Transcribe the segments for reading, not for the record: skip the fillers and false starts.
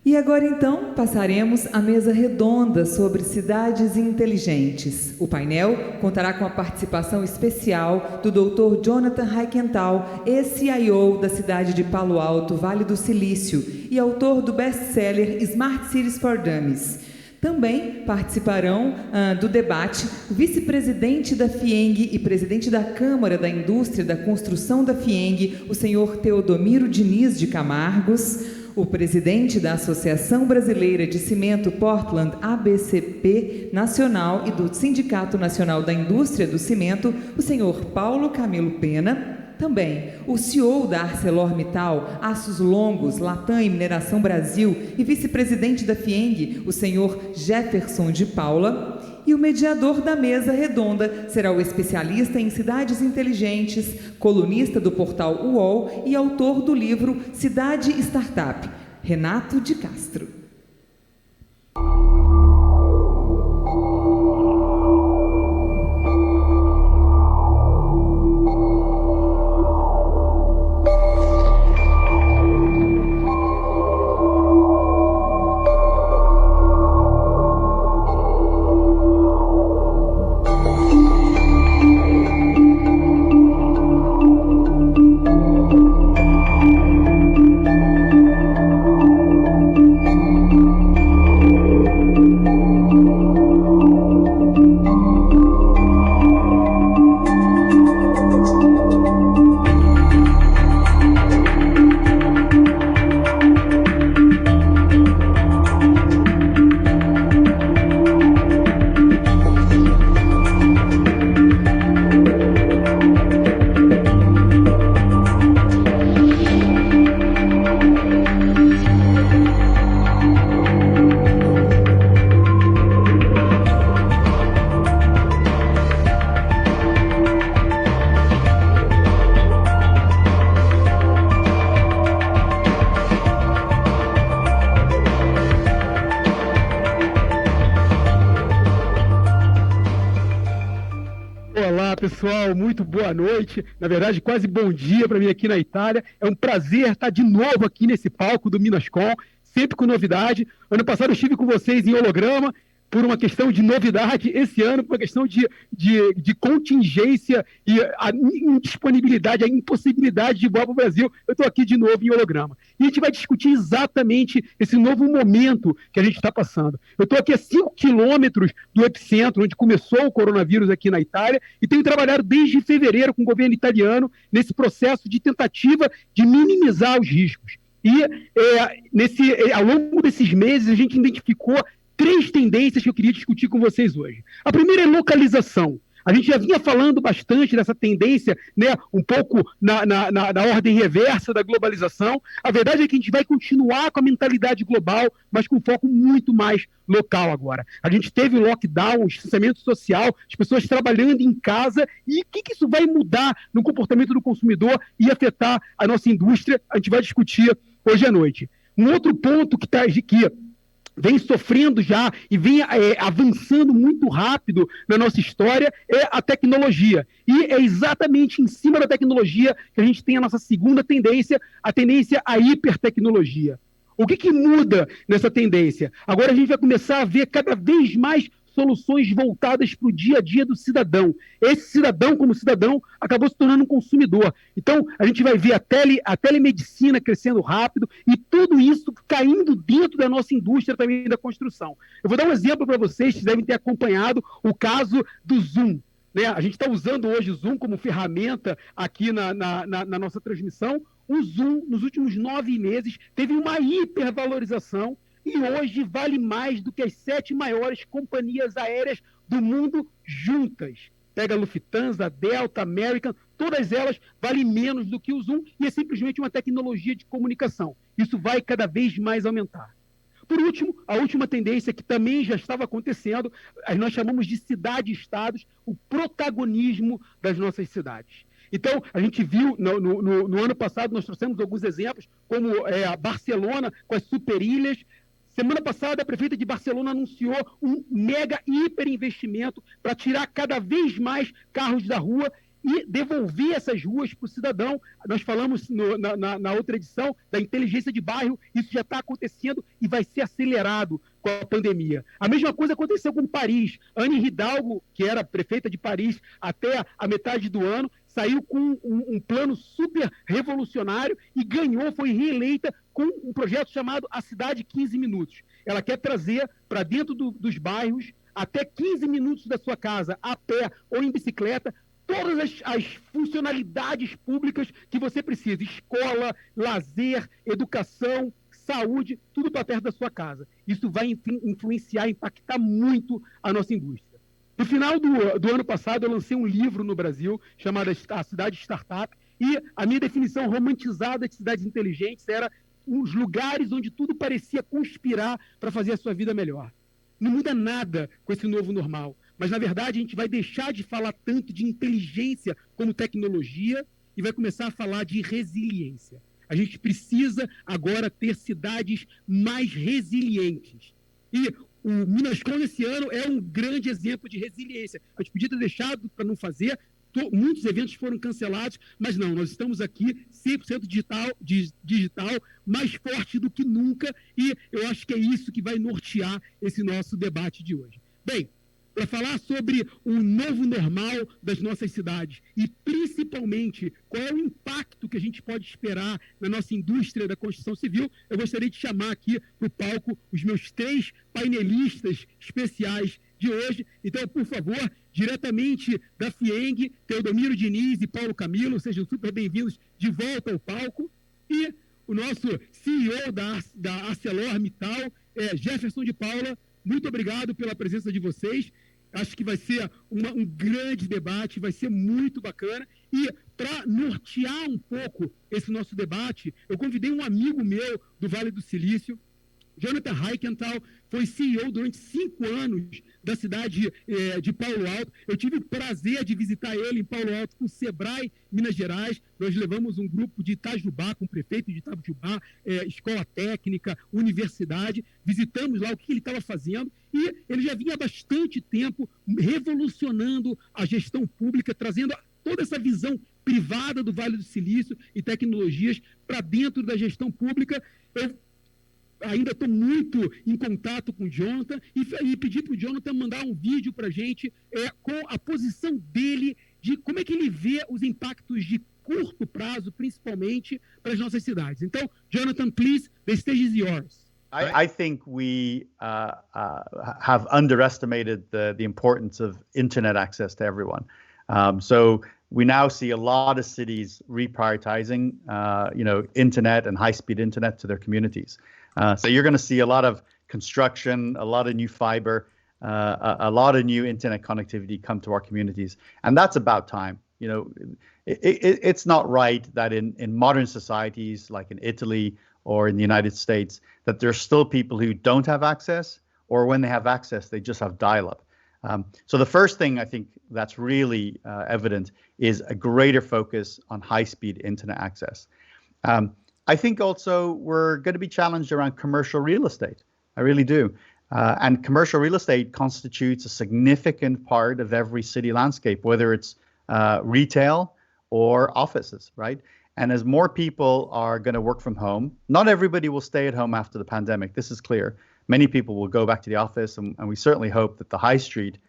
E agora então passaremos à mesa redonda sobre cidades inteligentes. O painel contará com a participação especial do Dr. Jonathan Heikenthal, ex-CIO da cidade de Palo Alto, Vale do Silício, e autor do best-seller Smart Cities for Dummies. Também participarão do debate o vice-presidente da FIENG e presidente da Câmara da Indústria da Construção da FIENG, o senhor Teodomiro Diniz de Camargos, o presidente da Associação Brasileira de Cimento Portland, ABCP Nacional, e do Sindicato Nacional da Indústria do Cimento, o senhor Paulo Camilo Pena. Também o CEO da ArcelorMittal, Aços Longos, Latam e Mineração Brasil e vice-presidente da FIENG, o senhor Jefferson de Paula. E o mediador da mesa redonda será o especialista em cidades inteligentes, colunista do portal UOL e autor do livro Cidade Startup, Renato de Castro. Pessoal, muito boa noite, na verdade quase bom dia para mim aqui na Itália. É um prazer estar de novo aqui nesse palco do Minascom, sempre com novidade. Ano passado eu estive com vocês em holograma por uma questão de novidade, esse ano por uma questão de contingência e a indisponibilidade, a impossibilidade de voar para o Brasil. Eu estou aqui de novo em holograma. E a gente vai discutir exatamente esse novo momento que a gente está passando. Eu estou aqui a 5 quilômetros do epicentro, onde começou o coronavírus aqui na Itália, e tenho trabalhado desde fevereiro com o governo italiano nesse processo de tentativa de minimizar os riscos. E ao longo desses meses a gente identificou 3 tendências que eu queria discutir com vocês hoje. A primeira é localização. A gente já vinha falando bastante dessa tendência, né, um pouco na ordem reversa da globalização. A verdade é que a gente vai continuar com a mentalidade global, mas com foco muito mais local agora. A gente teve o lockdown, o distanciamento social, as pessoas trabalhando em casa, e o que isso vai mudar no comportamento do consumidor e afetar a nossa indústria? A gente vai discutir hoje à noite. Um outro ponto que vem sofrendo já e vem avançando muito rápido na nossa história é a tecnologia. E é exatamente em cima da tecnologia que a gente tem a nossa segunda tendência, a tendência à hipertecnologia. O que muda nessa tendência? Agora a gente vai começar a ver cada vez mais soluções voltadas para o dia a dia do cidadão. Esse cidadão, como cidadão, acabou se tornando um consumidor. Então, a gente vai ver a telemedicina crescendo rápido e tudo isso caindo dentro da nossa indústria também da construção. Eu vou dar um exemplo para vocês, que devem ter acompanhado o caso do Zoom. Né? A gente está usando hoje o Zoom como ferramenta aqui na nossa transmissão. O Zoom, nos últimos 9 meses, teve uma hipervalorização e hoje vale mais do que as 7 maiores companhias aéreas do mundo juntas. Pega a Lufthansa, Delta, American, todas elas valem menos do que o Zoom e é simplesmente uma tecnologia de comunicação. Isso vai cada vez mais aumentar. Por último, a última tendência que também já estava acontecendo, nós chamamos de cidade-estados, o protagonismo das nossas cidades. Então, a gente viu, no ano passado, nós trouxemos alguns exemplos, como a Barcelona, com as superilhas. Semana passada, a prefeita de Barcelona anunciou um mega hiperinvestimento para tirar cada vez mais carros da rua e devolver essas ruas para o cidadão. Nós falamos na outra edição da inteligência de bairro, isso já está acontecendo e vai ser acelerado com a pandemia. A mesma coisa aconteceu com Paris. Anne Hidalgo, que era prefeita de Paris até a metade do ano, saiu com um plano super revolucionário e ganhou, foi reeleita com um projeto chamado A Cidade 15 Minutos. Ela quer trazer para dentro dos bairros, até 15 minutos da sua casa, a pé ou em bicicleta, todas as funcionalidades públicas que você precisa. Escola, lazer, educação, saúde, tudo para perto da sua casa. Isso vai influenciar, impactar muito a nossa indústria. No final do ano passado, eu lancei um livro no Brasil chamado A Cidade Startup, e a minha definição romantizada de cidades inteligentes era os lugares onde tudo parecia conspirar para fazer a sua vida melhor. Não muda nada com esse novo normal, mas, na verdade, a gente vai deixar de falar tanto de inteligência como tecnologia e vai começar a falar de resiliência. A gente precisa agora ter cidades mais resilientes. E o Minascom, esse ano, é um grande exemplo de resiliência. A gente podia ter deixado para não fazer, muitos eventos foram cancelados, mas não, nós estamos aqui 100% digital, mais forte do que nunca, e eu acho que é isso que vai nortear esse nosso debate de hoje. Bem, para falar sobre o novo normal das nossas cidades e, principalmente, qual é o impacto que a gente pode esperar na nossa indústria da construção civil, eu gostaria de chamar aqui para o palco os meus 3 painelistas especiais de hoje. Então, por favor, diretamente da FIENG, Teodomiro Diniz e Paulo Camilo, sejam super bem-vindos de volta ao palco. E o nosso CEO da ArcelorMittal, Jefferson de Paula, muito obrigado pela presença de vocês. Acho que vai ser um grande debate, vai ser muito bacana. E para nortear um pouco esse nosso debate, eu convidei um amigo meu do Vale do Silício, Jonathan Heikenthal, foi CEO durante 5 anos da cidade de Paulo Alto. Eu tive o prazer de visitar ele em Paulo Alto com o Sebrae, Minas Gerais. Nós levamos um grupo de Itajubá, com o prefeito de Itajubá, escola técnica, universidade. Visitamos lá o que ele estava fazendo e ele já vinha há bastante tempo revolucionando a gestão pública, trazendo toda essa visão privada do Vale do Silício e tecnologias para dentro da gestão pública. Eu ainda estou muito em contato com o Jonathan e pedi para o Jonathan mandar um vídeo para a gente com a posição dele de como é que ele vê os impactos de curto prazo, principalmente para as nossas cidades. Então, Jonathan, please, the stage is yours. I think we have underestimated the importance of internet access to everyone. So we now see a lot of cities reprioritizing, internet and high-speed internet to their communities. So you're going to see a lot of construction, a lot of new fiber, a lot of new internet connectivity come to our communities, and that's about time. It's not right that in modern societies like in Italy or in the United States that there's still people who don't have access, or when they have access, they just have dial-up. So the first thing I think that's really evident is a greater focus on high-speed internet access. I think also we're going to be challenged around commercial real estate. I really do. And commercial real estate constitutes a significant part of every city landscape, whether it's retail or offices, right? And as more people are going to work from home, not everybody will stay at home after the pandemic. This is clear. Many people will go back to the office, and we certainly hope that the high street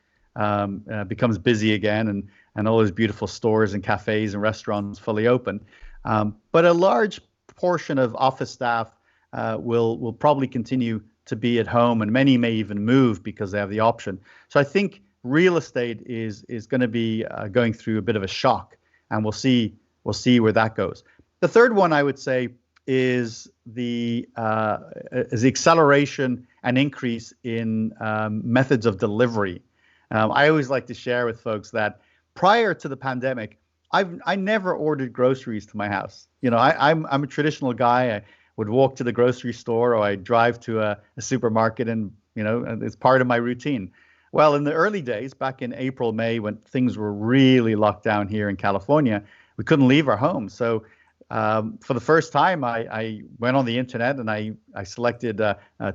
becomes busy again and all those beautiful stores and cafes and restaurants fully open. But a large portion of office staff will probably continue to be at home, and many may even move because they have the option. So I think real estate is going to be going through a bit of a shock, and we'll see where that goes. The third one I would say is the acceleration and increase in methods of delivery. I always like to share with folks that prior to the pandemic, I never ordered groceries to my house. I'm a traditional guy. I would walk to the grocery store, or I'd drive to a supermarket, and it's part of my routine. Well, in the early days, back in April, May, when things were really locked down here in California, we couldn't leave our homes. So for the first time, I went on the internet and I selected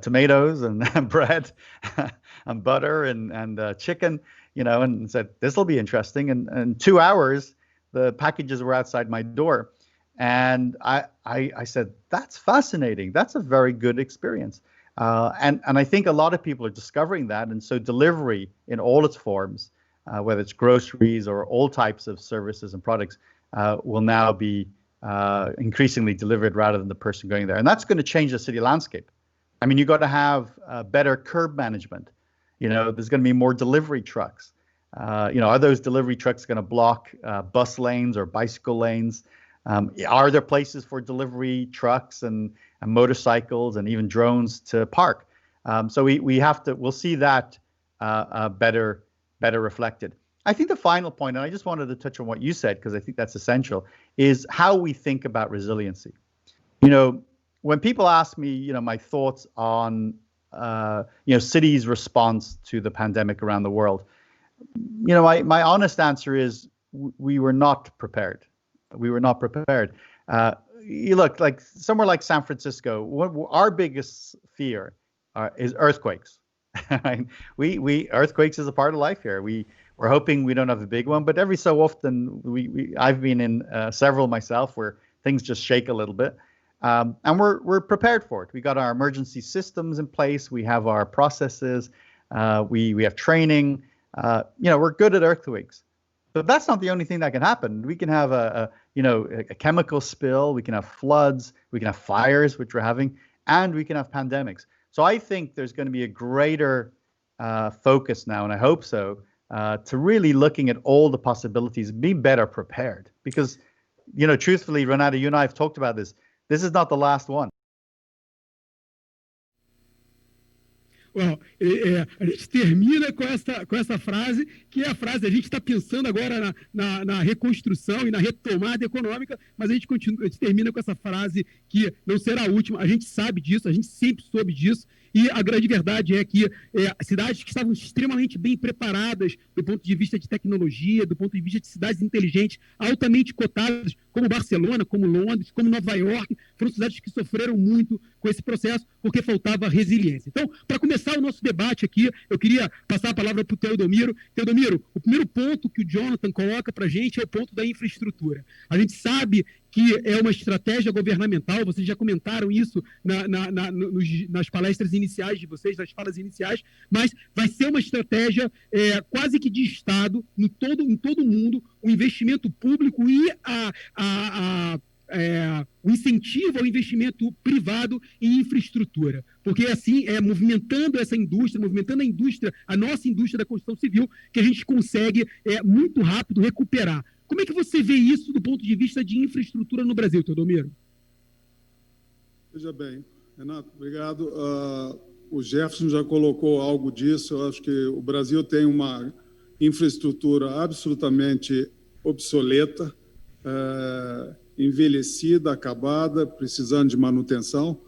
tomatoes and bread and butter and chicken, and said, this will be interesting. And in 2 hours, the packages were outside my door. And I said, that's fascinating. That's a very good experience. And I think a lot of people are discovering that. And so delivery in all its forms, whether it's groceries or all types of services and products, will now be increasingly delivered rather than the person going there. And that's going to change the city landscape. I mean, you got to have better curb management. There's going to be more delivery trucks. Are those delivery trucks going to block bus lanes or bicycle lanes? Are there places for delivery trucks and motorcycles and even drones to park? So we'll see that better reflected. I think the final point, and I just wanted to touch on what you said because I think that's essential, is how we think about resiliency. When people ask me, my thoughts on, cities' response to the pandemic around the world, my honest answer is we were not prepared. We were not prepared. You look like somewhere like San Francisco. Our biggest fear is earthquakes. Earthquakes is a part of life here. We're hoping we don't have a big one, but every so often I've been in several myself where things just shake a little bit, and we're prepared for it. We got our emergency systems in place. We have our processes. We have training. We're good at earthquakes. But that's not the only thing that can happen. We can have a chemical spill. We can have floods. We can have fires, which we're having, and we can have pandemics. So I think there's going to be a greater focus now, and I hope so, to really looking at all the possibilities, be better prepared. Because, truthfully, Renata, you and I have talked about this. This is not the last one. Well, a gente termina com essa frase, que é a frase, a gente está pensando agora na reconstrução e na retomada econômica, mas a gente termina com essa frase que não será a última, a gente sabe disso, a gente sempre soube disso, e a grande verdade é que cidades que estavam extremamente bem preparadas do ponto de vista de tecnologia, do ponto de vista de cidades inteligentes, altamente cotadas, como Barcelona, como Londres, como Nova York, foram cidades que sofreram muito com esse processo porque faltava resiliência. Então, para começar o nosso debate aqui, eu queria passar a palavra para o Teodomiro. Teodomiro, o primeiro ponto que o Jonathan coloca para a gente é o ponto da infraestrutura. A gente sabe que é uma estratégia governamental, vocês já comentaram isso nas palestras iniciais de vocês, nas falas iniciais, mas vai ser uma estratégia quase que de Estado, em todo o mundo, o investimento público e o incentivo ao investimento privado em infraestrutura, porque assim movimentando essa indústria, movimentando a nossa indústria da construção civil, que a gente consegue muito rápido recuperar. Como é que você vê isso do ponto de vista de infraestrutura no Brasil, Teodomiro? Veja bem, Renato, obrigado. O Jefferson já colocou algo disso. Eu acho que o Brasil tem uma infraestrutura absolutamente obsoleta, envelhecida, acabada, precisando de manutenção.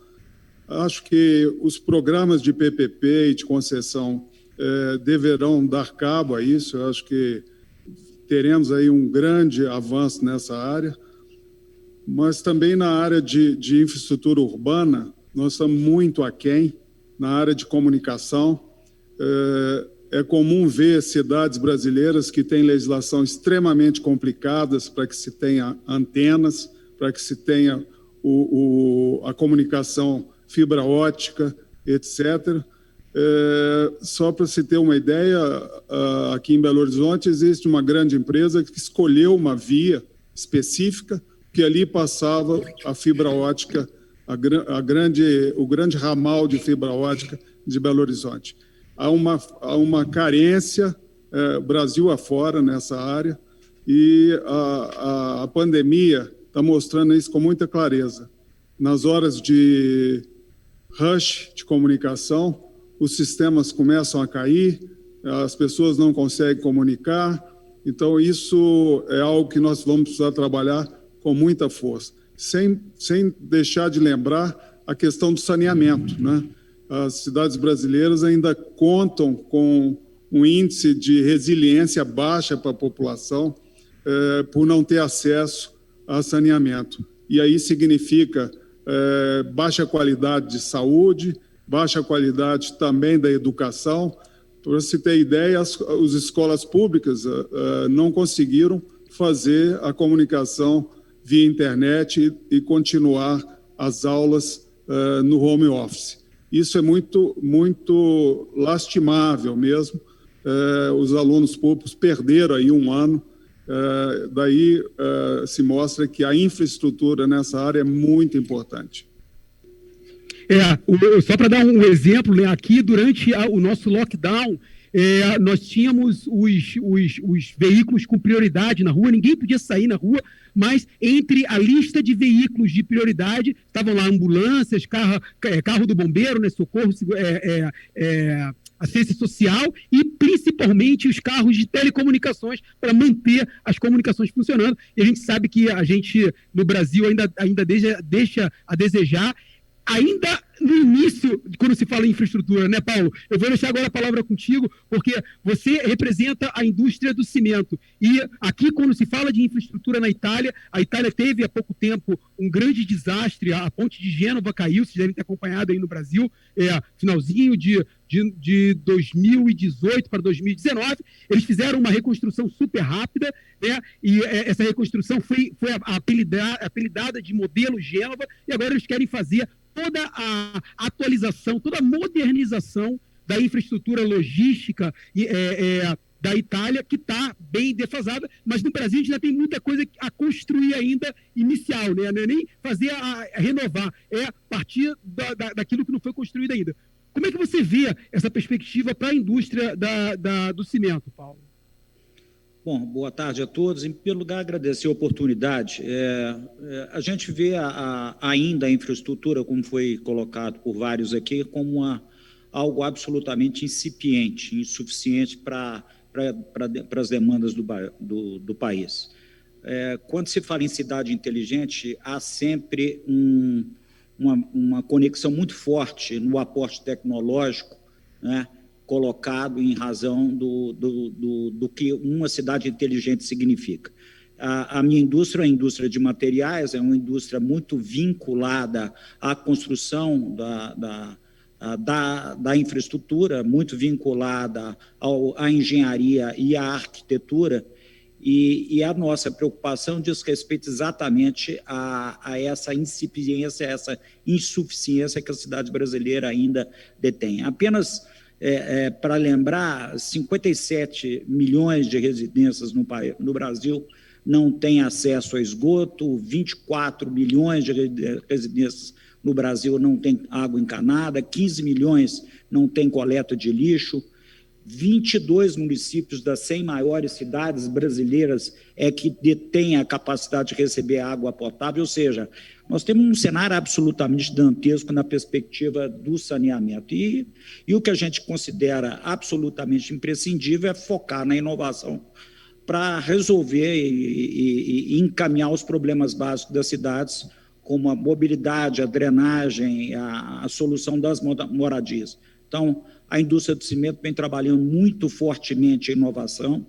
Acho que os programas de PPP e de concessão deverão dar cabo a isso. Eu acho que teremos aí um grande avanço nessa área, mas também na área de infraestrutura urbana, nós estamos muito aquém. Na área de comunicação, é comum ver cidades brasileiras que têm legislação extremamente complicadas para que se tenha antenas, para que se tenha a comunicação fibra ótica, etc. Só para se ter uma ideia, aqui em Belo Horizonte existe uma grande empresa que escolheu uma via específica que ali passava a fibra ótica, o grande ramal de fibra ótica de Belo Horizonte. Há uma carência Brasil afora nessa área e a pandemia está mostrando isso com muita clareza. Nas horas de rush de comunicação, os sistemas começam a cair, as pessoas não conseguem comunicar, então isso é algo que nós vamos precisar trabalhar com muita força, sem deixar de lembrar a questão do saneamento, né? As cidades brasileiras ainda contam com um índice de resiliência baixa para a população por não ter acesso a saneamento. E aí significa baixa qualidade de saúde, baixa qualidade também da educação. Para você ter ideia, as escolas públicas não conseguiram fazer a comunicação via internet e continuar as aulas no home office. Isso é muito, muito lastimável mesmo. Os alunos públicos perderam aí um ano. Daí se mostra que a infraestrutura nessa área é muito importante. Só para dar um exemplo, né, aqui durante o nosso lockdown, nós tínhamos os veículos com prioridade na rua, ninguém podia sair na rua, mas entre a lista de veículos de prioridade estavam lá ambulâncias, carro do bombeiro, né, socorro, assistência social e principalmente os carros de telecomunicações para manter as comunicações funcionando. E a gente sabe que a gente no Brasil ainda deixa a desejar. Ainda no início, quando se fala em infraestrutura, né, Paulo? Eu vou deixar agora a palavra contigo, porque você representa a indústria do cimento. E aqui, quando se fala de infraestrutura na Itália, a Itália teve há pouco tempo um grande desastre, a ponte de Gênova caiu, vocês devem ter acompanhado aí no Brasil, finalzinho de 2018 para 2019, eles fizeram uma reconstrução super rápida, né? E essa reconstrução foi apelidada de modelo Gênova, e agora eles querem fazer toda a atualização, toda a modernização da infraestrutura logística da Itália, que está bem defasada, mas no Brasil a gente ainda tem muita coisa a construir ainda inicial, né? Não é nem fazer a renovar, é partir daquilo que não foi construído ainda. Como é que você vê essa perspectiva para a indústria do cimento, Paulo? Bom, boa tarde a todos. Em primeiro lugar, agradecer a oportunidade. A gente vê ainda a infraestrutura, como foi colocado por vários aqui, como algo absolutamente incipiente, insuficiente para as demandas do país. Quando se fala em cidade inteligente, há sempre uma conexão muito forte no aporte tecnológico, né, colocado em razão do que uma cidade inteligente significa. A minha indústria, a indústria de materiais, é uma indústria muito vinculada à construção da infraestrutura, muito vinculada à engenharia e à arquitetura, e a nossa preocupação diz respeito exatamente a essa incipiência, essa insuficiência que a cidade brasileira ainda detém. Apenas para lembrar, 57 milhões de residências no Brasil não têm acesso a esgoto, 24 milhões de residências no Brasil não têm água encanada, 15 milhões não têm coleta de lixo, 22 municípios das 100 maiores cidades brasileiras que detêm a capacidade de receber água potável, ou seja, nós temos um cenário absolutamente dantesco na perspectiva do saneamento. E o que a gente considera absolutamente imprescindível é focar na inovação para resolver e encaminhar os problemas básicos das cidades, como a mobilidade, a drenagem, a solução das moradias. Então, a indústria do cimento vem trabalhando muito fortemente em inovação,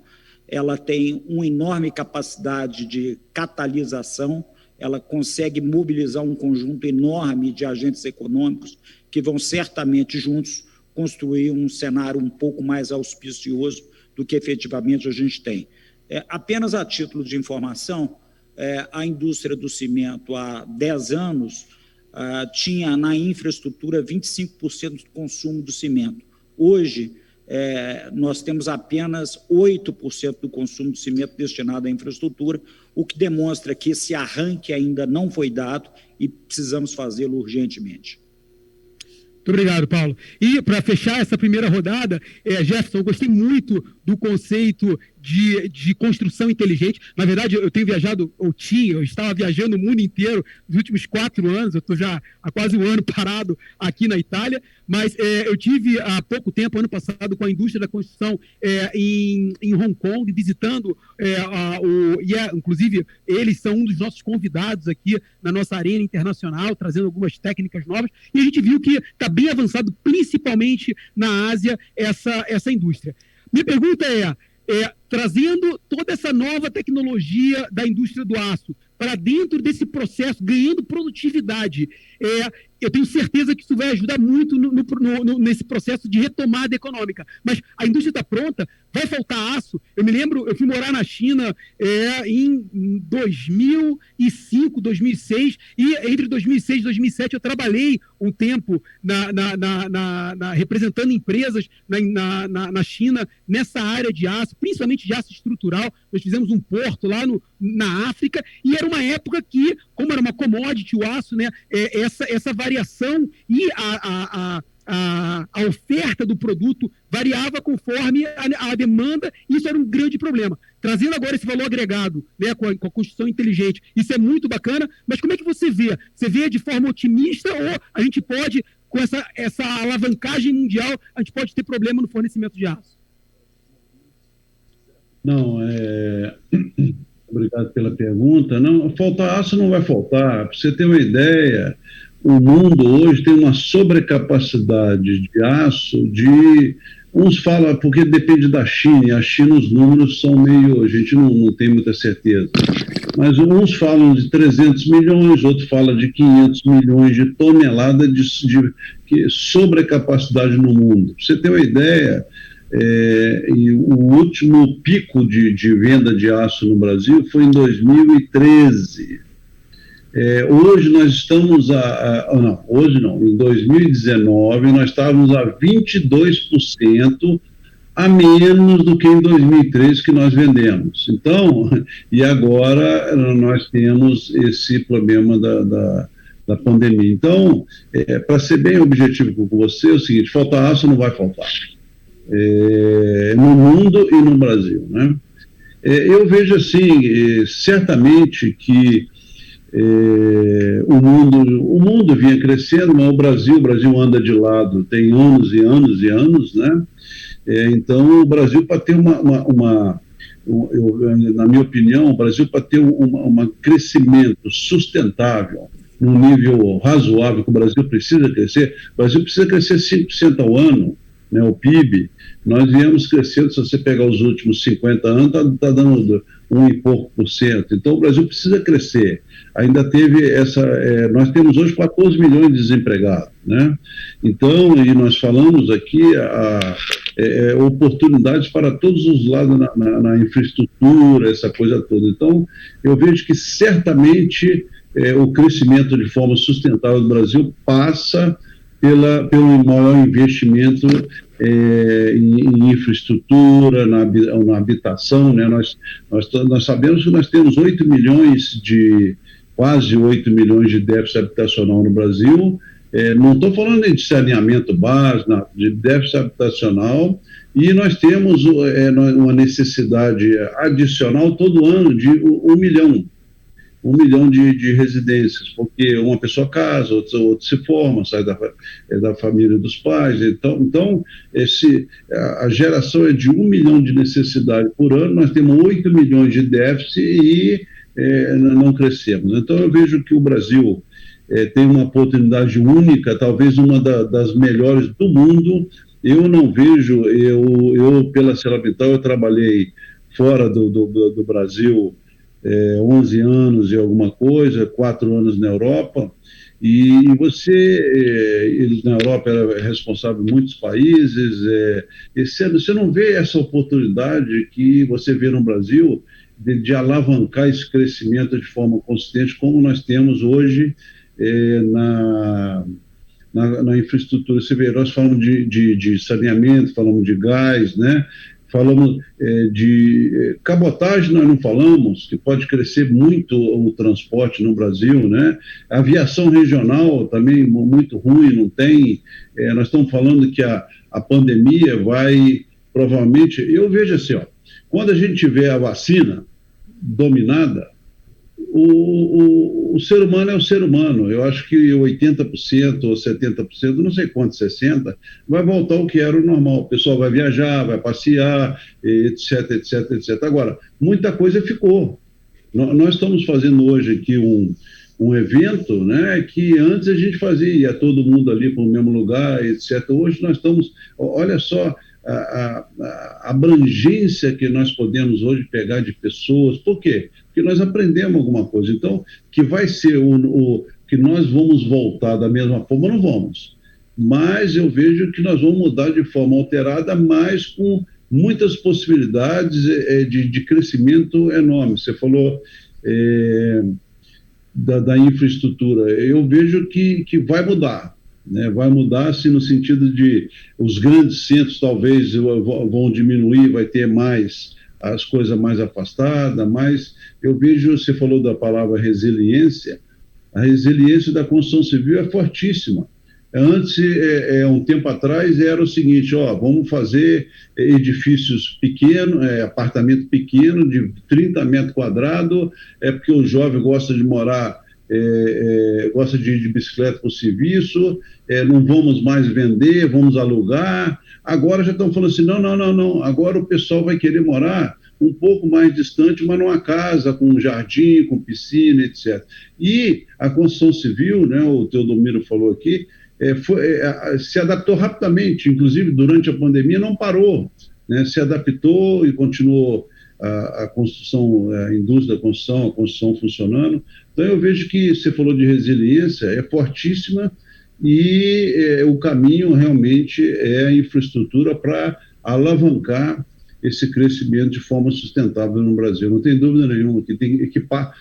ela tem uma enorme capacidade de catalisação, ela consegue mobilizar um conjunto enorme de agentes econômicos que vão certamente juntos construir um cenário um pouco mais auspicioso do que efetivamente a gente tem. Apenas a título de informação, a indústria do cimento há 10 anos tinha na infraestrutura 25% do consumo do cimento. Hoje, nós temos apenas 8% do consumo de cimento destinado à infraestrutura, o que demonstra que esse arranque ainda não foi dado e precisamos fazê-lo urgentemente. Muito obrigado, Paulo. E para fechar essa primeira rodada, Jefferson, eu gostei muito do conceito de construção inteligente. Na verdade, eu tenho viajado, eu estava viajando o mundo inteiro nos últimos 4 anos, eu estou já há quase um ano parado aqui na Itália, mas eu tive há pouco tempo, ano passado, com a indústria da construção em Hong Kong, visitando, inclusive, eles são um dos nossos convidados aqui na nossa arena internacional, trazendo algumas técnicas novas, e a gente viu que está bem avançado, principalmente na Ásia, essa indústria. Minha pergunta trazendo toda essa nova tecnologia da indústria do aço para dentro desse processo, ganhando produtividade, eu tenho certeza que isso vai ajudar muito nesse processo de retomada econômica. Mas a indústria está pronta, vai faltar aço. Eu me lembro, eu fui morar na China em 2005, 2006, e entre 2006 e 2007 eu trabalhei um tempo representando empresas na China nessa área de aço, principalmente de aço estrutural. Nós fizemos um porto lá na África, e era uma época que, como era uma commodity, o aço, né, essa variação e a oferta do produto variava conforme a demanda, e isso era um grande problema. Trazendo agora esse valor agregado, né, com a construção inteligente, isso é muito bacana, mas como é que você vê? Você vê de forma otimista, ou a gente pode, com essa alavancagem mundial, a gente pode ter problema no fornecimento de aço? Não, obrigado pela pergunta. Não, faltar aço não vai faltar. Para você ter uma ideia, o mundo hoje tem uma sobrecapacidade de aço uns falam, porque depende da China, e a China os números são meio, a gente não tem muita certeza, mas uns falam de 300 milhões, outros falam de 500 milhões de toneladas de sobrecapacidade no mundo. Para você ter uma ideia, e o último pico de venda de aço no Brasil foi em 2013. Hoje nós estamos em 2019 nós estávamos a 22% a menos do que em 2013 que nós vendemos. Então, e agora nós temos esse problema da pandemia. Então, para ser bem objetivo com você, é o seguinte: falta aço não vai faltar. No mundo e no Brasil, né? Eu vejo assim, certamente que o mundo vinha crescendo, mas o Brasil anda de lado tem anos e anos e anos, né? Então o Brasil, para ter na minha opinião, o Brasil, para ter um crescimento sustentável num nível razoável que o Brasil precisa crescer 5% ao ano, né, o PIB. Nós viemos crescendo, se você pegar os últimos 50 anos, está dando 1 e pouco %. Então o Brasil precisa crescer. Ainda teve nós temos hoje 14 milhões de desempregados, né? Então, e nós falamos aqui oportunidades para todos os lados na infraestrutura, essa coisa toda. Então, eu vejo que certamente o crescimento de forma sustentável do Brasil passa pelo maior investimento em infraestrutura, na habitação, né? Nós sabemos que nós temos quase 8 milhões de déficit habitacional no Brasil. Não estou falando de saneamento básico, de déficit habitacional, e nós temos uma necessidade adicional todo ano de 1 milhão de residências, porque uma pessoa casa, outra se forma, sai da família dos pais. Então a geração é de 1 milhão de necessidade por ano, nós temos 8 milhões de déficit e não crescemos. Então eu vejo que o Brasil tem uma oportunidade única, talvez uma das melhores do mundo. Eu não vejo, pela ArcelorMittal, eu trabalhei fora do Brasil 11 anos e alguma coisa, 4 anos na Europa, e na Europa era responsável em muitos países, e você não vê essa oportunidade que você vê no Brasil de alavancar esse crescimento de forma consistente, como nós temos hoje na infraestrutura. Você vê, nós falamos de saneamento, falamos de gás, né? Falamos de cabotagem, nós não falamos, que pode crescer muito o transporte no Brasil, né? A aviação regional também muito ruim, não tem. Nós estamos falando que a pandemia vai, provavelmente, eu vejo assim, quando a gente tiver a vacina dominada, o ser humano é o ser humano. Eu acho que 80% ou 70%, não sei quanto, 60%, vai voltar ao que era o normal. O pessoal vai viajar, vai passear, etc, etc, etc. Agora, muita coisa ficou. Nós estamos fazendo hoje aqui um evento, né, que antes a gente ia todo mundo ali para o mesmo lugar, etc. Hoje nós estamos, olha só, a abrangência que nós podemos hoje pegar de pessoas. Por quê? Porque nós aprendemos alguma coisa. Então, que vai ser que nós vamos voltar da mesma forma, não vamos. Mas eu vejo que nós vamos mudar de forma alterada, mas com muitas possibilidades de crescimento enorme. Você falou da infraestrutura. Eu vejo que vai mudar, né? Vai mudar, assim, no sentido de os grandes centros talvez vão diminuir, vai ter mais as coisas mais afastadas, mas eu vejo, você falou da palavra resiliência, a resiliência da construção civil é fortíssima. Antes, um tempo atrás, era o seguinte, vamos fazer edifícios pequenos, apartamento pequeno, de 30 metros quadrados, porque o jovem gosta de morar, gosta de ir de bicicleta para o serviço, não vamos mais vender, vamos alugar. Agora já estão falando assim, não, agora o pessoal vai querer morar um pouco mais distante, mas numa casa com jardim, com piscina, etc. E a construção civil, né, o Teodomiro falou aqui, se adaptou rapidamente, inclusive durante a pandemia não parou, né, se adaptou e continuou a construção, a indústria da construção, a construção funcionando. Então eu vejo que você falou de resiliência, é fortíssima, e o caminho realmente é a infraestrutura para alavancar esse crescimento de forma sustentável no Brasil. Não tem dúvida nenhuma que tem que equipar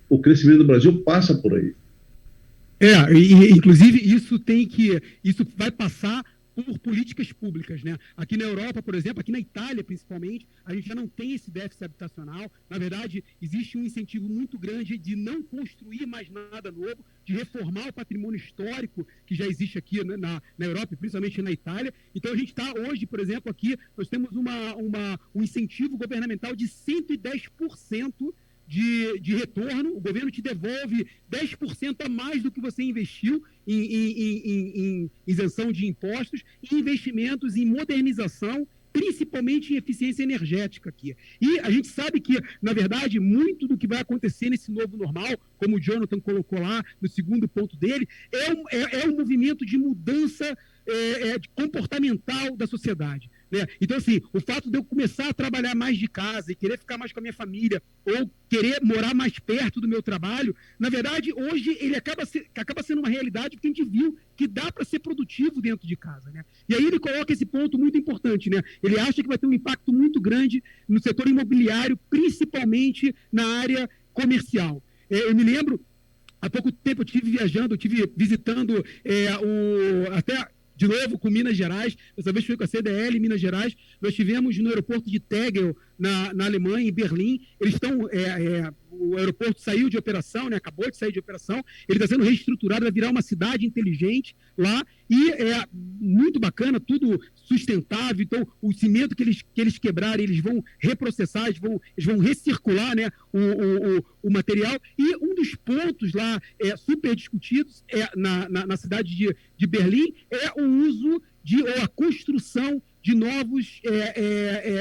o crescimento do Brasil passa por aí. Inclusive isso vai passar por políticas públicas, né? Aqui na Europa, por exemplo, aqui na Itália, principalmente, a gente já não tem esse déficit habitacional. Na verdade, existe um incentivo muito grande de não construir mais nada novo, de reformar o patrimônio histórico que já existe aqui na Europa, principalmente na Itália. Então, a gente está hoje, por exemplo, aqui, nós temos um incentivo governamental de 110% de retorno. O governo te devolve 10% a mais do que você investiu em isenção de impostos e investimentos em modernização, principalmente em eficiência energética aqui. E a gente sabe que, na verdade, muito do que vai acontecer nesse novo normal, como o Jonathan colocou lá no segundo ponto dele, é um movimento de mudança comportamental da sociedade, né? Então, assim, o fato de eu começar a trabalhar mais de casa e querer ficar mais com a minha família, ou querer morar mais perto do meu trabalho, na verdade, hoje ele acaba sendo uma realidade, porque a gente viu que dá para ser produtivo dentro de casa, né? E aí ele coloca esse ponto muito importante, né? Ele acha que vai ter um impacto muito grande no setor imobiliário, principalmente na área comercial. Eu me lembro, há pouco tempo eu estive visitando até de novo com Minas Gerais, dessa vez foi com a CDL em Minas Gerais. Nós estivemos no aeroporto de Tegel, na Alemanha, em Berlim. Eles estão, o aeroporto saiu de operação, né, acabou de sair de operação, ele está sendo reestruturado, vai virar uma cidade inteligente lá, e é muito bacana, tudo sustentável. Então, o cimento que eles quebrarem, eles vão reprocessar, eles vão recircular, né, o material. E um dos pontos lá super discutidos na cidade de Berlim é o uso ou a construção de novos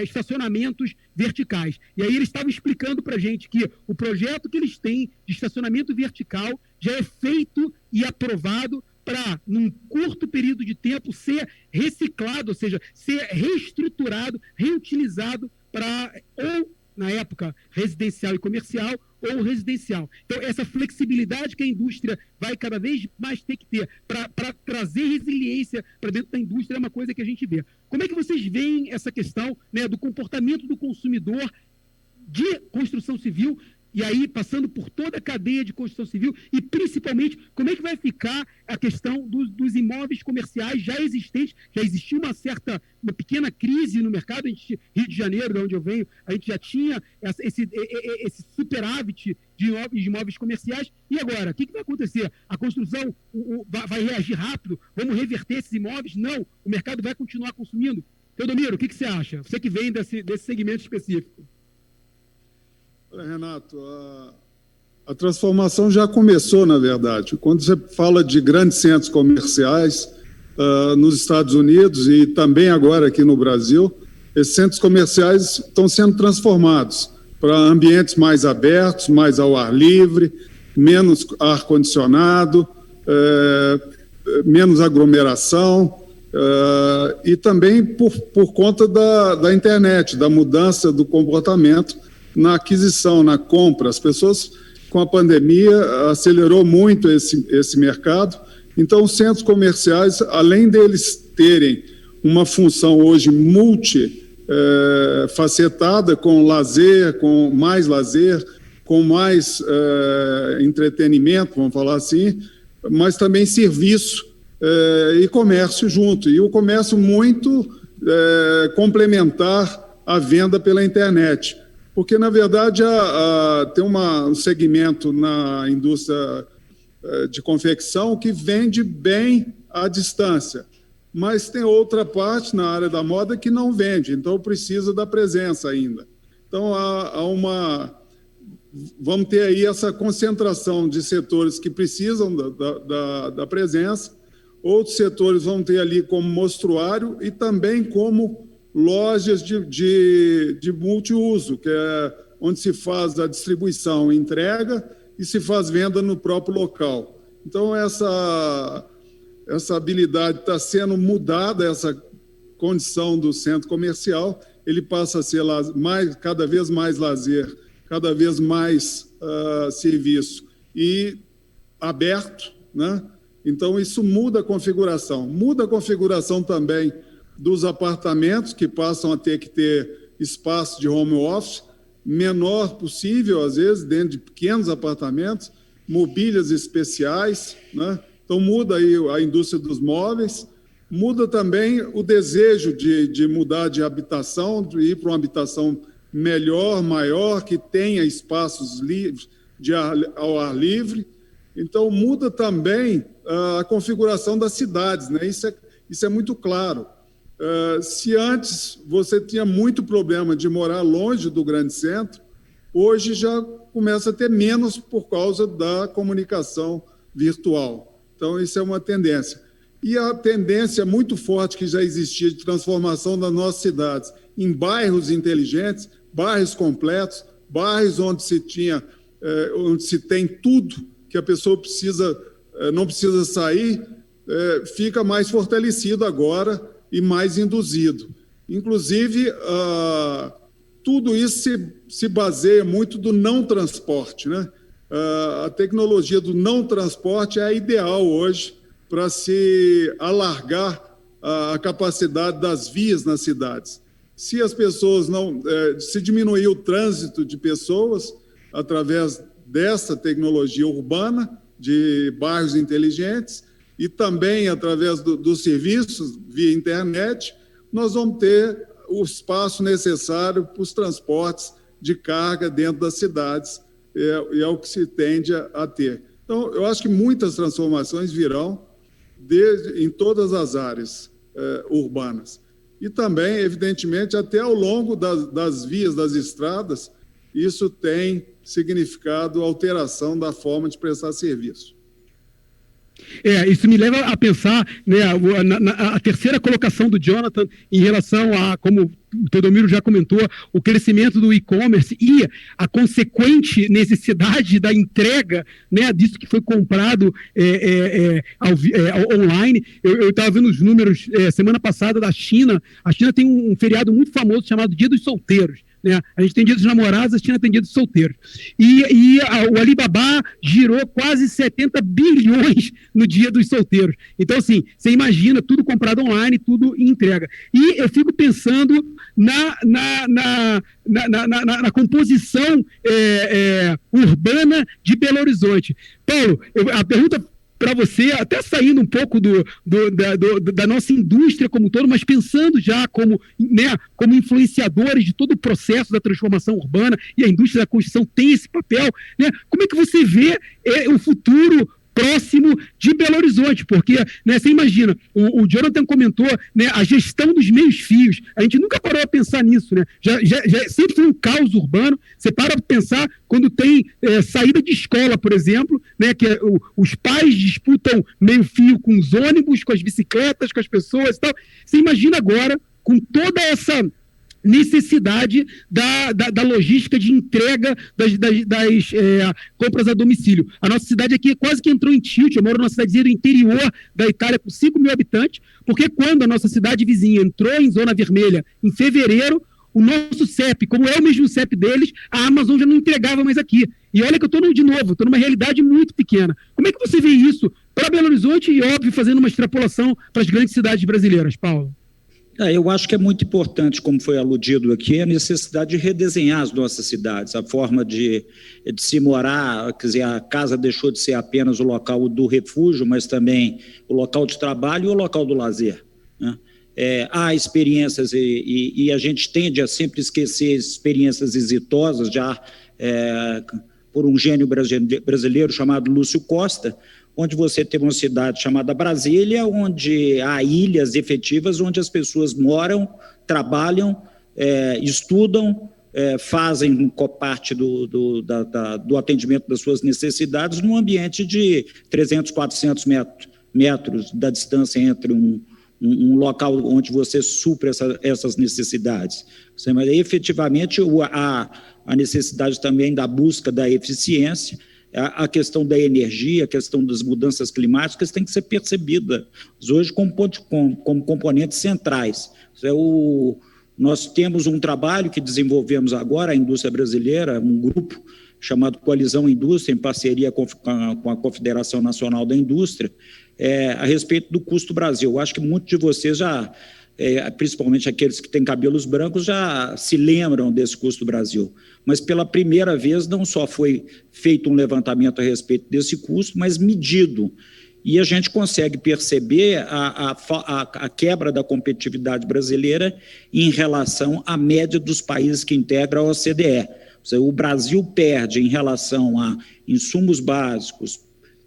estacionamentos verticais. E aí eles estavam explicando para a gente que o projeto que eles têm de estacionamento vertical já é feito e aprovado para, num curto período de tempo, ser reciclado, ou seja, ser reestruturado, reutilizado para, ou na época, residencial e comercial, ou residencial. Então, essa flexibilidade que a indústria vai cada vez mais ter que ter para trazer resiliência para dentro da indústria é uma coisa que a gente vê. Como é que vocês veem essa questão, né, do comportamento do consumidor de construção civil, e aí passando por toda a cadeia de construção civil, e principalmente como é que vai ficar a questão dos imóveis comerciais já existentes? Já existiu uma pequena crise no mercado. Rio de Janeiro, de onde eu venho, a gente já tinha esse superávit de imóveis comerciais. E agora, o que vai acontecer? A construção vai reagir rápido? Vamos reverter esses imóveis? Não, o mercado vai continuar consumindo. Teodomiro, o que você acha? Você que vem desse segmento específico. Olha, Renato, a transformação já começou, na verdade. Quando você fala de grandes centros comerciais nos Estados Unidos e também agora aqui no Brasil, esses centros comerciais estão sendo transformados para ambientes mais abertos, mais ao ar livre, menos ar-condicionado, menos aglomeração, e também por conta da internet, da mudança do comportamento na aquisição, na compra. As pessoas com a pandemia, acelerou muito esse mercado. Então, os centros comerciais, além deles terem uma função hoje multifacetada, com lazer, com mais entretenimento, vamos falar assim, mas também serviço e comércio junto. E o comércio muito complementar à venda pela internet. Porque, na verdade, tem um segmento na indústria de confecção que vende bem à distância, mas tem outra parte na área da moda que não vende, então precisa da presença ainda. Então, vamos ter aí essa concentração de setores que precisam da presença, outros setores vão ter ali como mostruário e também como lojas de multiuso, que é onde se faz a distribuição e entrega e se faz venda no próprio local. Então, essa habilidade está sendo mudada, essa condição do centro comercial, ele passa a ser cada vez mais lazer, cada vez mais serviço e aberto, né? Então, isso muda a configuração. Muda a configuração também dos apartamentos, que passam a ter que ter espaço de home office, menor possível, às vezes, dentro de pequenos apartamentos, mobílias especiais, né? Então, muda aí a indústria dos móveis, muda também o desejo de mudar de habitação, de ir para uma habitação melhor, maior, que tenha espaços livres, ao ar livre. Então, muda também a configuração das cidades, né? Isso é muito claro. Se antes você tinha muito problema de morar longe do grande centro, hoje já começa a ter menos por causa da comunicação virtual. Então, isso é uma tendência. E a tendência muito forte que já existia de transformação das nossas cidades em bairros inteligentes, bairros completos, bairros onde se tem tudo que a pessoa não precisa sair, fica mais fortalecido agora e mais induzido. Inclusive, tudo isso se baseia muito do não transporte, né? A tecnologia do não transporte é a ideal hoje para se alargar a capacidade das vias nas cidades. Se as pessoas se diminuir o trânsito de pessoas através dessa tecnologia urbana, de bairros inteligentes, e também através dos serviços via internet, nós vamos ter o espaço necessário para os transportes de carga dentro das cidades, e é o que se tende a ter. Então, eu acho que muitas transformações virão em todas as áreas urbanas. E também, evidentemente, até ao longo das vias, das estradas, isso tem significado alteração da forma de prestar serviço. Isso me leva a pensar, né, a terceira colocação do Jonathan em relação a, como o Teodomiro já comentou, o crescimento do e-commerce e a consequente necessidade da entrega, né, disso que foi comprado online. Eu estava vendo os números semana passada da China. A China tem um feriado muito famoso chamado Dia dos Solteiros. Né? A gente tem dia dos namorados, a China tem dia dos solteiros. E o Alibaba girou quase 70 bilhões no dia dos solteiros. Então, assim, você imagina tudo comprado online, tudo em entrega. E eu fico pensando na composição urbana de Belo Horizonte. Paulo, a pergunta para você, até saindo um pouco da nossa indústria como um todo, mas pensando já como influenciadores de todo o processo da transformação urbana, e a indústria da construção tem esse papel, né? Como é que você vê o futuro próximo de Belo Horizonte? Porque, né, você imagina, o Jonathan comentou, né, a gestão dos meios-fios. A gente nunca parou a pensar nisso, né? Já sempre foi um caos urbano. Você para para pensar quando tem saída de escola, por exemplo, né, que os pais disputam meio-fio com os ônibus, com as bicicletas, com as pessoas e tal. Você imagina agora, com toda essa necessidade da logística de entrega das compras a domicílio. A nossa cidade aqui quase que entrou em tilt. Eu moro numa cidadezinha do interior da Itália com 5 mil habitantes, porque quando a nossa cidade vizinha entrou em zona vermelha em fevereiro, o nosso CEP, como é o mesmo CEP deles, a Amazon já não entregava mais aqui. E olha que eu estou numa realidade muito pequena. Como é que você vê isso para Belo Horizonte e, óbvio, fazendo uma extrapolação para as grandes cidades brasileiras, Paulo? Eu acho que é muito importante, como foi aludido aqui, a necessidade de redesenhar as nossas cidades, a forma de se morar, quer dizer, a casa deixou de ser apenas o local do refúgio, mas também o local de trabalho e o local do lazer, né? Há experiências e a gente tende a sempre esquecer experiências exitosas, já por um gênio brasileiro chamado Lúcio Costa, onde você tem uma cidade chamada Brasília, onde há ilhas efetivas, onde as pessoas moram, trabalham, estudam, fazem parte do atendimento das suas necessidades num ambiente de 300, 400 metros da distância entre um local onde você supre essas necessidades. Mas efetivamente a necessidade também da busca da eficiência, a questão da energia, a questão das mudanças climáticas tem que ser percebida hoje como componentes centrais. Nós temos um trabalho que desenvolvemos agora, a indústria brasileira, um grupo chamado Coalizão Indústria, em parceria com a Confederação Nacional da Indústria, a respeito do custo Brasil. Eu acho que muitos de vocês já, principalmente aqueles que têm cabelos brancos, já se lembram desse custo Brasil. Mas pela primeira vez não só foi feito um levantamento a respeito desse custo, mas medido. E a gente consegue perceber a quebra da competitividade brasileira em relação à média dos países que integram a OCDE. O Brasil perde em relação a insumos básicos,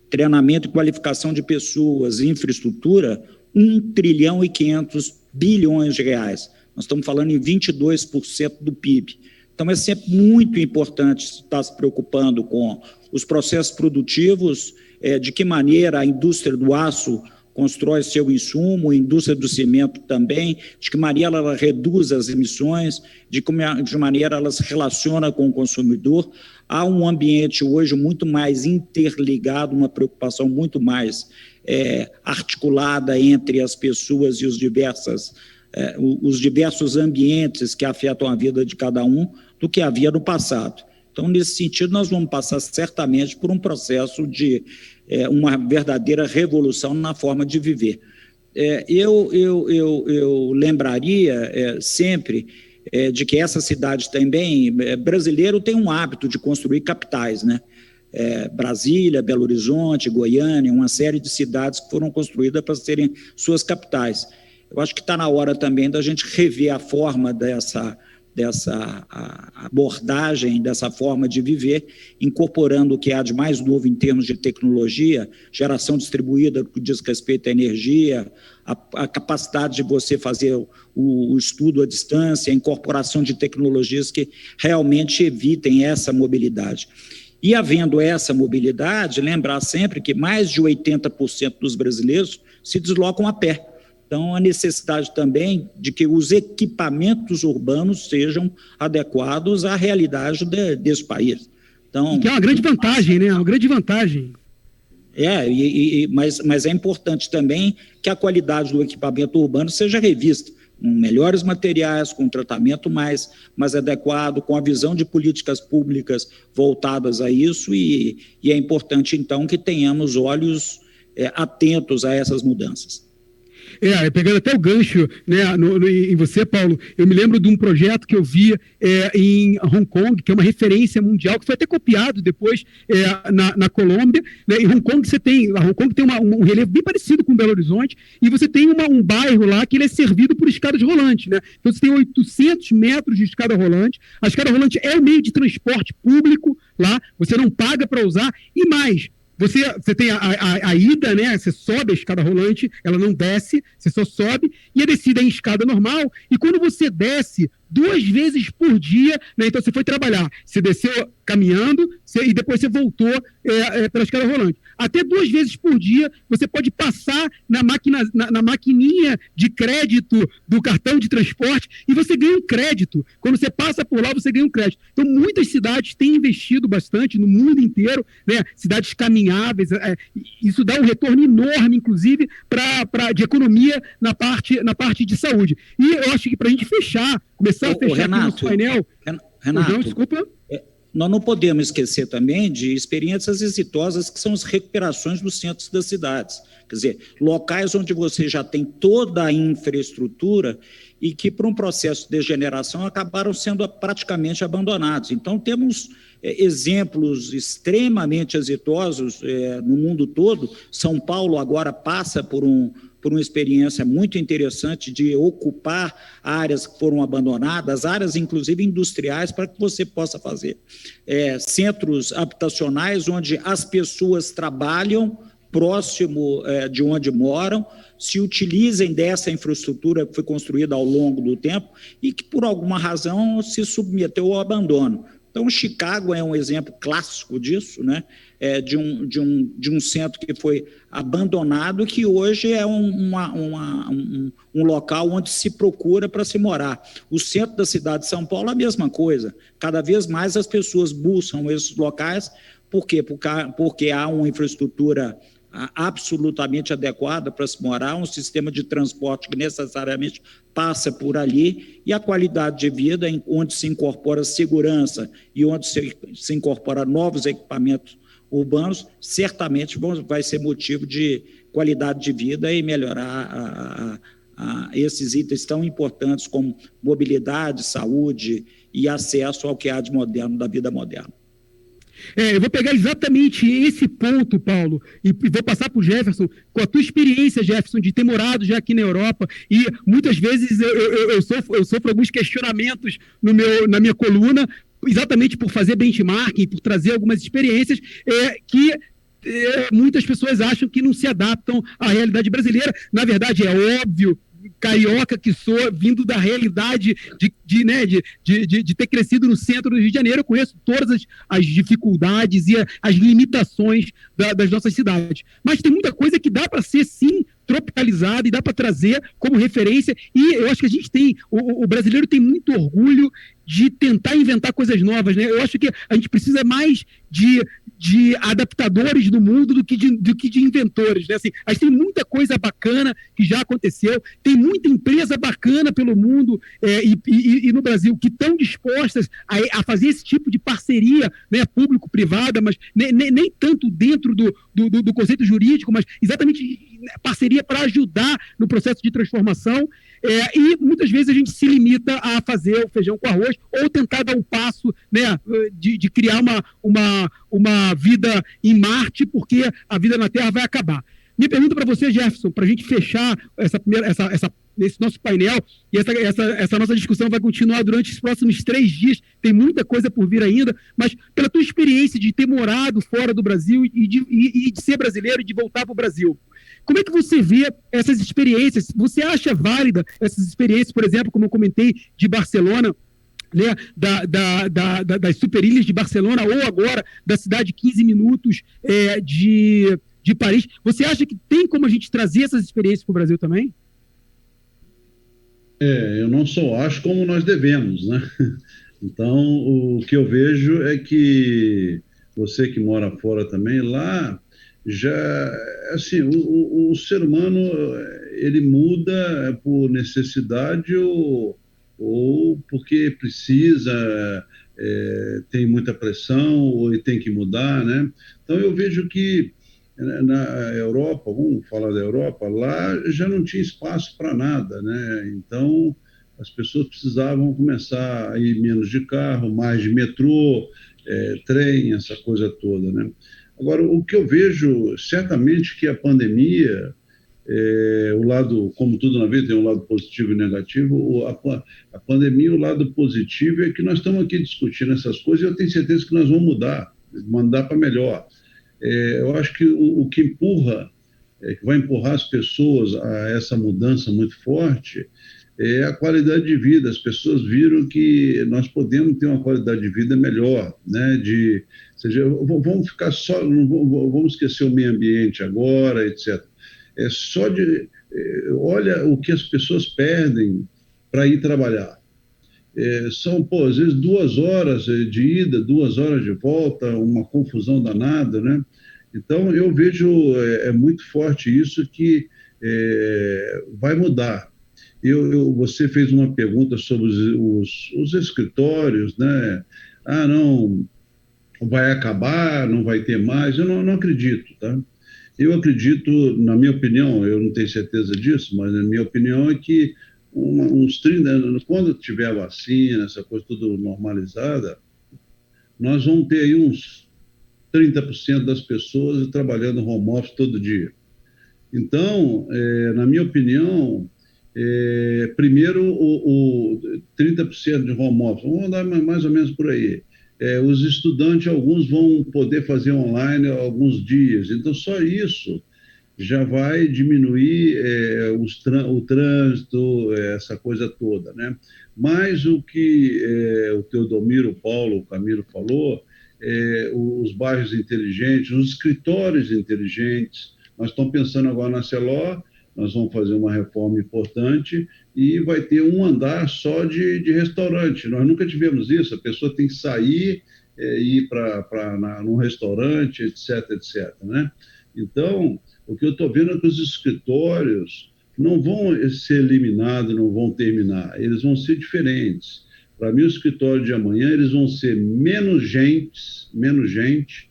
treinamento e qualificação de pessoas, infraestrutura, 1 trilhão e 500 bilhões de reais. Nós estamos falando em 22% do PIB. Então, é sempre muito importante estar se preocupando com os processos produtivos, de que maneira a indústria do aço constrói seu insumo, a indústria do cimento também, de que maneira ela reduz as emissões, de que maneira ela se relaciona com o consumidor. Há um ambiente hoje muito mais interligado, uma preocupação muito mais articulada entre as pessoas e os diversos ambientes que afetam a vida de cada um do que havia no passado. Então, nesse sentido, nós vamos passar certamente por um processo de uma verdadeira revolução na forma de viver. Eu lembraria sempre de que essa cidade também, brasileiro tem um hábito de construir capitais, né? Brasília, Belo Horizonte, Goiânia, uma série de cidades que foram construídas para serem suas capitais. Eu acho que está na hora também da gente rever a forma dessa abordagem, dessa forma de viver, incorporando o que há de mais novo em termos de tecnologia, geração distribuída que diz respeito à energia, a capacidade de você fazer o estudo à distância, a incorporação de tecnologias que realmente evitem essa mobilidade. E havendo essa mobilidade, lembrar sempre que mais de 80% dos brasileiros se deslocam a pé. Então, a necessidade também de que os equipamentos urbanos sejam adequados à realidade desse país. Então, que é uma grande vantagem, né? Uma grande vantagem. Mas é importante também que a qualidade do equipamento urbano seja revista, com melhores materiais, com tratamento mais adequado, com a visão de políticas públicas voltadas a isso, e é importante, então, que tenhamos olhos atentos a essas mudanças. Pegando até o gancho, né, em você, Paulo, eu me lembro de um projeto que eu vi em Hong Kong, que é uma referência mundial, que foi até copiado depois na Colômbia, né? Em Hong Kong tem um relevo bem parecido com Belo Horizonte, e você tem um bairro lá que ele é servido por escadas rolantes, né? Então você tem 800 metros de escada rolante, a escada rolante é o meio de transporte público lá, você não paga para usar, e mais, você tem a ida, né? Você sobe a escada rolante, ela não desce, você só sobe, e a descida é em escada normal, e quando você desce 2 vezes por dia, né? Então você foi trabalhar, você desceu caminhando e depois você voltou pela escada rolante. Até 2 vezes por dia você pode passar na maquininha de crédito do cartão de transporte e você ganha um crédito. Quando você passa por lá, você ganha um crédito. Então muitas cidades têm investido bastante no mundo inteiro, né? Cidades caminháveis, isso dá um retorno enorme, inclusive, de economia na parte de saúde. E eu acho que para a gente fechar começar a fechar Renato, aqui no painel... Renato, desculpa. Nós não podemos esquecer também de experiências exitosas que são as recuperações dos centros das cidades. Quer dizer, locais onde você já tem toda a infraestrutura e que, por um processo de degeneração, acabaram sendo praticamente abandonados. Então, temos exemplos extremamente exitosos no mundo todo. São Paulo agora passa por uma experiência muito interessante de ocupar áreas que foram abandonadas, áreas inclusive industriais, para que você possa fazer centros habitacionais onde as pessoas trabalham próximo de onde moram, se utilizem dessa infraestrutura que foi construída ao longo do tempo e que, por alguma razão, se submeteu ao abandono. Então, Chicago é um exemplo clássico disso, né? De um centro que foi abandonado, que hoje é um local onde se procura para se morar. O centro da cidade de São Paulo é a mesma coisa. Cada vez mais as pessoas buscam esses locais. Por quê? Porque há uma infraestrutura absolutamente adequada para se morar, um sistema de transporte que necessariamente passa por ali, e a qualidade de vida, onde se incorpora segurança e onde se incorpora novos equipamentos urbanos, certamente vai ser motivo de qualidade de vida e melhorar esses itens tão importantes como mobilidade, saúde e acesso ao que há de moderno da vida moderna. Eu vou pegar exatamente esse ponto, Paulo, e vou passar para o Jefferson, com a tua experiência, Jefferson, de ter morado já aqui na Europa, e muitas vezes eu sofro alguns questionamentos na minha coluna, exatamente por fazer benchmarking, por trazer algumas experiências que muitas pessoas acham que não se adaptam à realidade brasileira. Na verdade, é óbvio, carioca que sou, vindo da realidade de ter crescido no centro do Rio de Janeiro, eu conheço todas as dificuldades e as limitações das nossas cidades. Mas tem muita coisa que dá para ser, sim, tropicalizada e dá para trazer como referência, e eu acho que a gente tem, o brasileiro tem muito orgulho de tentar inventar coisas novas, né? Eu acho que a gente precisa mais de adaptadores do mundo do que de inventores, né? Assim, a gente tem muita coisa bacana que já aconteceu, tem muita empresa bacana pelo mundo e no Brasil que estão dispostas a fazer esse tipo de parceria, né, público-privada, mas nem tanto dentro do conceito jurídico, mas exatamente parceria para ajudar no processo de transformação, e muitas vezes a gente se limita a fazer o feijão com arroz ou tentar dar um passo, né, de criar uma vida em Marte, porque a vida na Terra vai acabar. Minha pergunta para você, Jefferson, para a gente fechar esse nosso painel, e essa nossa discussão vai continuar durante os próximos 3 dias, tem muita coisa por vir ainda, mas pela tua experiência de ter morado fora do Brasil e de ser brasileiro e de voltar para o Brasil, como é que você vê essas experiências? Você acha válida essas experiências, por exemplo, como eu comentei, de Barcelona, né, das superilhas de Barcelona, ou agora da cidade de 15 minutos de Paris? Você acha que tem como a gente trazer essas experiências para o Brasil também? Eu não só acho, como nós devemos, né? Então, o que eu vejo é que você que mora fora também, lá já, assim, o ser humano, ele muda por necessidade ou porque precisa, tem muita pressão, ou tem que mudar, né? Então, eu vejo que na Europa, vamos falar da Europa, lá já não tinha espaço para nada, né? Então, as pessoas precisavam começar a ir menos de carro, mais de metrô, trem, essa coisa toda, né? Agora, o que eu vejo, certamente que a pandemia, o lado, como tudo na vida, tem um lado positivo e negativo, a pandemia, o lado positivo é que nós estamos aqui discutindo essas coisas e eu tenho certeza que nós vamos mandar para melhor. Eu acho que o que empurra, que vai empurrar as pessoas a essa mudança muito forte, é a qualidade de vida. As pessoas viram que nós podemos ter uma qualidade de vida melhor, né? Vamos ficar só, vamos esquecer o meio ambiente agora, etc. Olha o que as pessoas perdem para ir trabalhar. São, às vezes, 2 horas de ida, 2 horas de volta, uma confusão danada, né? Então, eu vejo muito forte isso, que vai mudar. Você fez uma pergunta sobre os escritórios, né? Não, vai acabar, não vai ter mais. Eu não acredito, tá? Eu acredito, na minha opinião, eu não tenho certeza disso, mas na minha opinião é que uns 30 anos, quando tiver a vacina, essa coisa tudo normalizada, nós vamos ter aí uns 30% das pessoas trabalhando home office todo dia. Então, na minha opinião, primeiro, o 30% de home office, vamos andar mais ou menos por aí. Os estudantes, alguns vão poder fazer online alguns dias, então só isso já vai diminuir o trânsito, essa coisa toda, né? Mas o que o Teodomiro, o Paulo, o Camilo falou, os bairros inteligentes, os escritórios inteligentes. Nós estamos pensando agora na Celó, nós vamos fazer uma reforma importante e vai ter um andar só de restaurante. Nós nunca tivemos isso, a pessoa tem que sair, ir num restaurante, etc, né? Então, o que eu estou vendo é que os escritórios não vão ser eliminados, não vão terminar, eles vão ser diferentes. Para mim, o escritório de amanhã, eles vão ser menos gente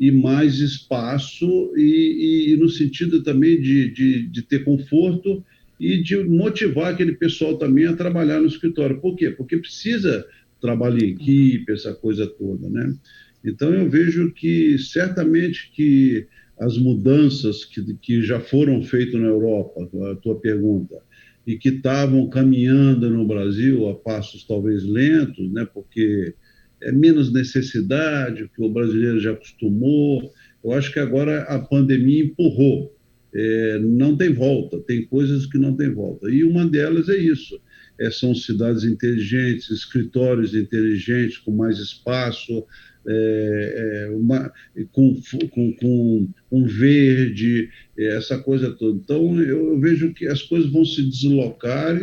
e mais espaço, e no sentido também de ter conforto e de motivar aquele pessoal também a trabalhar no escritório. Por quê? Porque precisa trabalhar em equipe, essa coisa toda, né? Então, eu vejo que, certamente, que as mudanças que já foram feitas na Europa, a tua pergunta, e que estavam caminhando no Brasil a passos talvez lentos, né, porque é menos necessidade, que o brasileiro já acostumou. Eu acho que agora a pandemia empurrou. Não tem volta, tem coisas que não tem volta. E uma delas é isso. São cidades inteligentes, escritórios inteligentes, com mais espaço, com verde, essa coisa toda. Então, eu vejo que as coisas vão se deslocar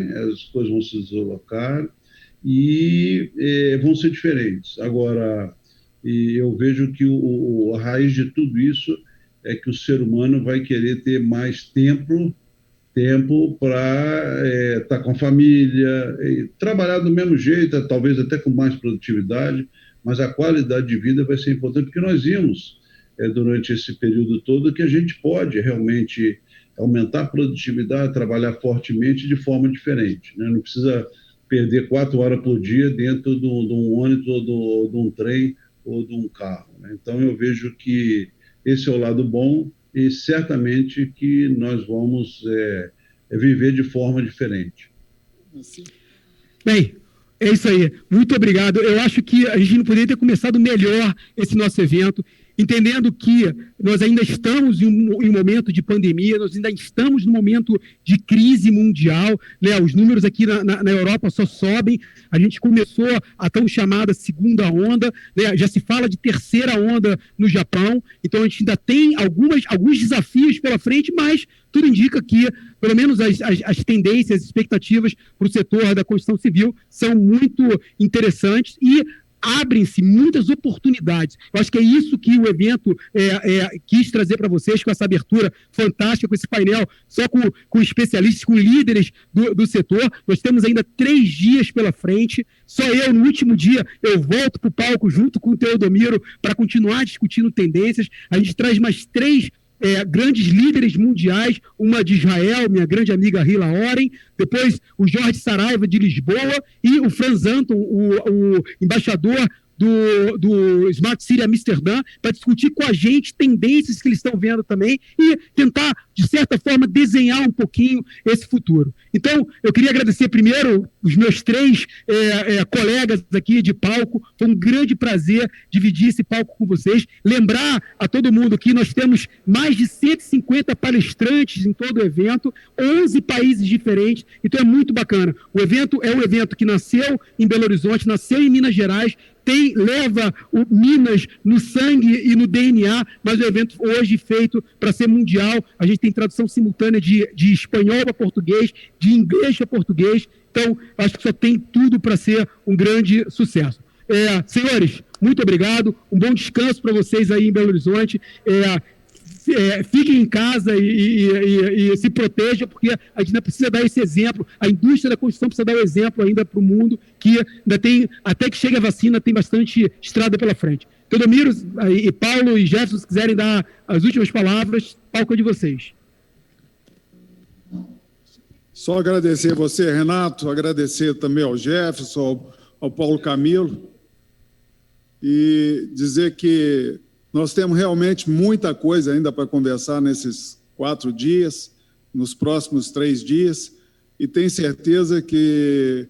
e vão ser diferentes. Agora, eu vejo que a raiz de tudo isso é que o ser humano vai querer ter mais tempo para estar com a família, trabalhar do mesmo jeito, talvez até com mais produtividade, mas a qualidade de vida vai ser importante, porque nós vimos durante esse período todo que a gente pode realmente aumentar a produtividade, trabalhar fortemente de forma diferente, né? Não precisa perder 4 horas por dia dentro de um ônibus ou de um trem ou de um carro, né? Então, eu vejo que esse é o lado bom e certamente que nós vamos viver de forma diferente. Bem, é isso aí. Muito obrigado. Eu acho que a gente não poderia ter começado melhor esse nosso evento, entendendo que nós ainda estamos em um momento de pandemia, nós ainda estamos num momento de crise mundial, né? Os números aqui na Europa só sobem, a gente começou a tão chamada segunda onda, né? Já se fala de terceira onda no Japão, então a gente ainda tem alguns desafios pela frente, mas tudo indica que, pelo menos as tendências, as expectativas para o setor da construção civil são muito interessantes e abrem-se muitas oportunidades. Eu acho que é isso que o evento quis trazer para vocês, com essa abertura fantástica, com esse painel, só com especialistas, com líderes do setor. Nós temos ainda 3 dias pela frente. Só eu, no último dia, eu volto para o palco junto com o Teodomiro para continuar discutindo tendências. A gente traz mais 3 grandes líderes mundiais, uma de Israel, minha grande amiga Hila Oren, depois o Jorge Saraiva de Lisboa e o Franz Anton, o embaixador do Smart City Amsterdã, para discutir com a gente tendências que eles estão vendo também e tentar, de certa forma, desenhar um pouquinho esse futuro. Então, eu queria agradecer primeiro os meus 3 colegas aqui de palco. Foi um grande prazer dividir esse palco com vocês. Lembrar a todo mundo que nós temos mais de 150 palestrantes em todo o evento, 11 países diferentes, então é muito bacana. O evento é um evento que nasceu em Belo Horizonte, nasceu em Minas Gerais, leva o Minas no sangue e no DNA, mas o evento hoje feito para ser mundial. A gente tem tradução simultânea de espanhol para português, de inglês para português, então acho que só tem tudo para ser um grande sucesso. Senhores, muito obrigado, um bom descanso para vocês aí em Belo Horizonte. fiquem em casa e se protejam, porque a gente ainda precisa dar esse exemplo, a indústria da construção precisa dar o exemplo ainda para o mundo, que ainda tem, até que chegue a vacina, tem bastante estrada pela frente. Teodomiro e Paulo e Jefferson, se quiserem dar as últimas palavras, palco é de vocês. Só agradecer a você, Renato, agradecer também ao Jefferson, ao Paulo Camilo, e dizer que nós temos realmente muita coisa ainda para conversar nesses 4 dias, nos próximos 3 dias, e tenho certeza que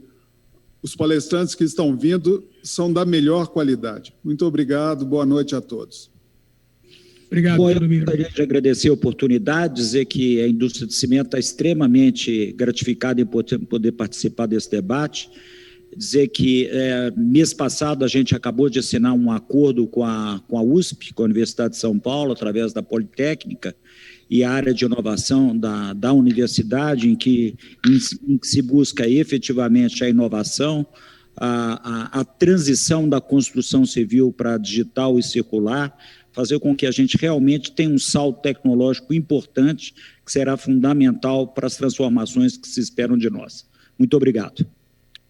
os palestrantes que estão vindo são da melhor qualidade. Muito obrigado, boa noite a todos. Obrigado, Bom, eu gostaria de agradecer a oportunidade, dizer que a indústria de cimento está extremamente gratificada em poder participar desse debate, dizer que mês passado a gente acabou de assinar um acordo com a USP, com a Universidade de São Paulo, através da Politécnica, e a área de inovação da universidade, em que se busca efetivamente a inovação, a transição da construção civil para digital e circular, fazer com que a gente realmente tenha um salto tecnológico importante, que será fundamental para as transformações que se esperam de nós. Muito obrigado.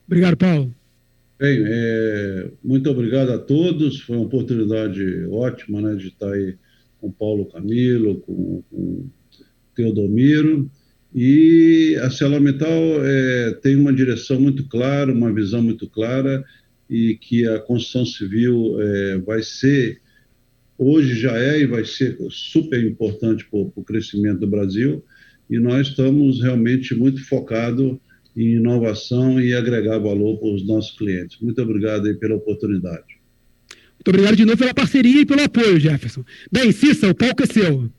Obrigado, Paulo. Bem, muito obrigado a todos, foi uma oportunidade ótima, né, de estar aí com o Paulo Camilo, com o Teodomiro, e a ArcelorMittal tem uma direção muito clara, uma visão muito clara, e que a construção civil vai ser, hoje já e vai ser super importante para o crescimento do Brasil, e nós estamos realmente muito focados em inovação e agregar valor para os nossos clientes. Muito obrigado aí pela oportunidade. Muito obrigado de novo pela parceria e pelo apoio, Jefferson. Bem, Cissa, o palco é seu.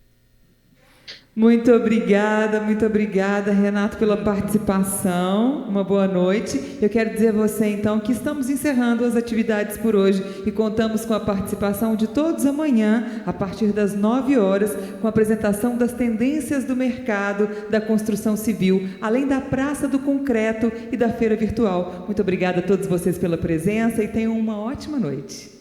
Muito obrigada, Renato, pela participação. Uma boa noite. Eu quero dizer a você, então, que estamos encerrando as atividades por hoje e contamos com a participação de todos amanhã, a partir das 9 horas, com a apresentação das tendências do mercado da construção civil, além da Praça do Concreto e da Feira Virtual. Muito obrigada a todos vocês pela presença e tenham uma ótima noite.